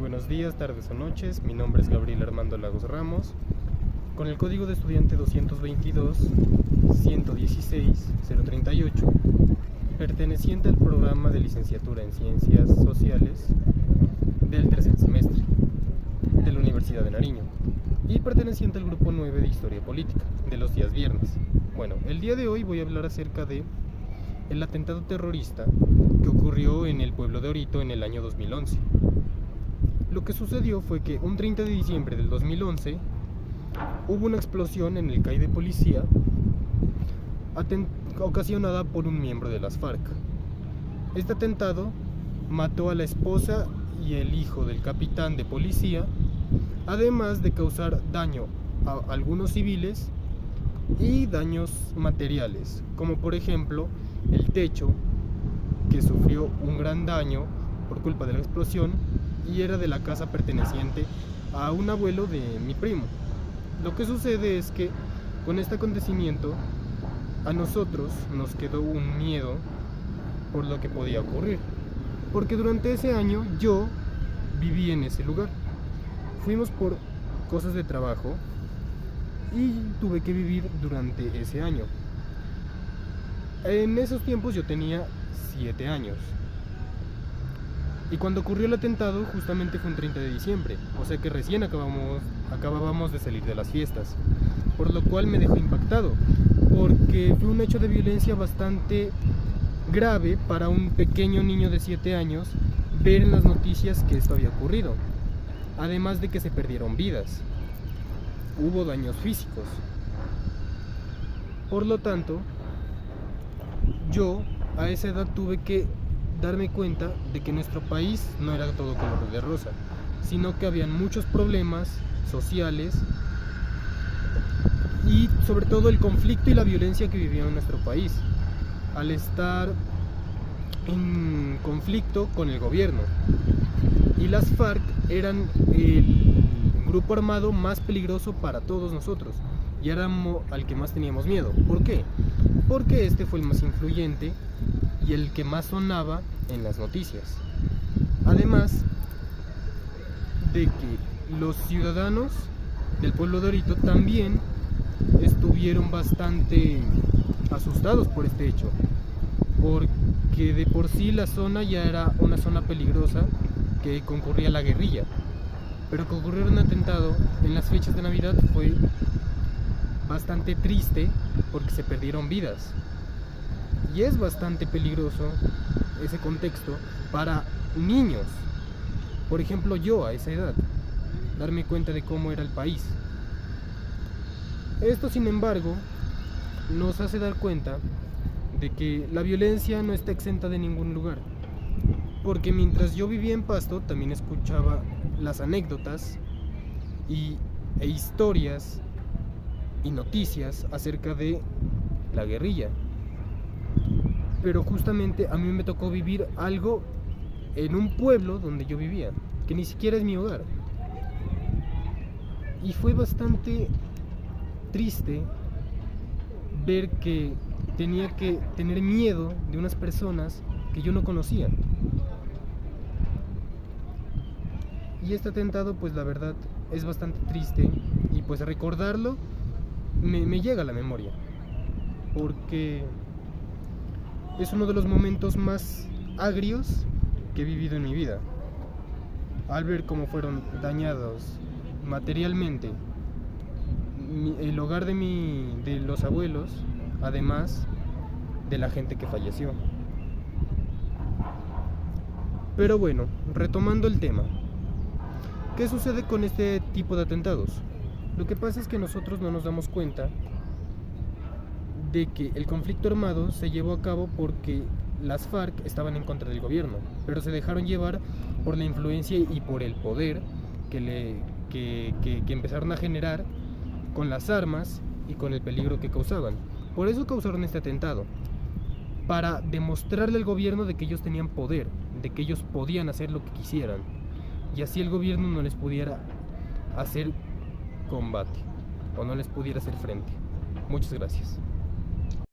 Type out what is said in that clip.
buenos días, tardes o noches. Mi nombre es Gabriel Armando Lagos Ramos, con el código de estudiante 222-116-038, perteneciente al programa de licenciatura en Ciencias Sociales del tercer semestre de la Universidad de Nariño y perteneciente al grupo 9 de Historia Política de los días viernes. Bueno, el día de hoy voy a hablar acerca de el atentado terrorista que ocurrió en el pueblo de Orito en el año 2011. Lo que sucedió fue que un 30 de diciembre del 2011 hubo una explosión en el CAI de policía ocasionada por un miembro de las FARC. Este atentado mató a la esposa y el hijo del capitán de policía, además de causar daño a algunos civiles y daños materiales, como por ejemplo el techo, que sufrió un gran daño por culpa de la explosión y era de la casa perteneciente a un abuelo de mi primo. Lo que sucede es que con este acontecimiento a nosotros nos quedó un miedo por lo que podía ocurrir, porque durante ese año yo viví en ese lugar. Fuimos por cosas de trabajo y tuve que vivir durante ese año. En esos tiempos yo tenía 7 años. Y cuando ocurrió el atentado justamente fue un 30 de diciembre, o sea que recién acabábamos de salir de las fiestas, por lo cual me dejó impactado, porque fue un hecho de violencia bastante grave para un pequeño niño de 7 años ver en las noticias que esto había ocurrido, además de que se perdieron vidas, hubo daños físicos. Por lo tanto, yo a esa edad tuve que darme cuenta de que nuestro país no era todo color de rosa, sino que habían muchos problemas sociales y sobre todo el conflicto y la violencia que vivía en nuestro país, al estar en conflicto con el gobierno. Y las FARC eran el grupo armado más peligroso para todos nosotros y era al que más teníamos miedo. ¿Por qué? Porque este fue el más influyente y el que más sonaba en las noticias. Además de que los ciudadanos del pueblo de Orito también estuvieron bastante asustados por este hecho, porque de por sí la zona ya era una zona peligrosa que concurría la guerrilla, pero que ocurriera un atentado en las fechas de Navidad fue bastante triste porque se perdieron vidas. Y es bastante peligroso ese contexto para niños. Por ejemplo, yo a esa edad, darme cuenta de cómo era el país. Esto, sin embargo, nos hace dar cuenta de que la violencia no está exenta de ningún lugar. Porque mientras yo vivía en Pasto, también escuchaba las anécdotas e historias y noticias acerca de la guerrilla. Pero justamente a mí me tocó vivir algo en un pueblo donde yo vivía, que ni siquiera es mi hogar. Y fue bastante triste ver que tenía que tener miedo de unas personas que yo no conocía. Y este atentado, pues la verdad, es bastante triste y pues recordarlo me llega a la memoria, porque es uno de los momentos más agrios que he vivido en mi vida, al ver cómo fueron dañados materialmente el hogar de los abuelos, además de la gente que falleció. Pero bueno, retomando el tema, ¿qué sucede con este tipo de atentados? Lo que pasa es que nosotros no nos damos cuenta de que el conflicto armado se llevó a cabo porque las FARC estaban en contra del gobierno, pero se dejaron llevar por la influencia y por el poder que empezaron a generar con las armas y con el peligro que causaban. Por eso causaron este atentado, para demostrarle al gobierno de que ellos tenían poder, de que ellos podían hacer lo que quisieran, y así el gobierno no les pudiera hacer combate o no les pudiera hacer frente. Muchas gracias.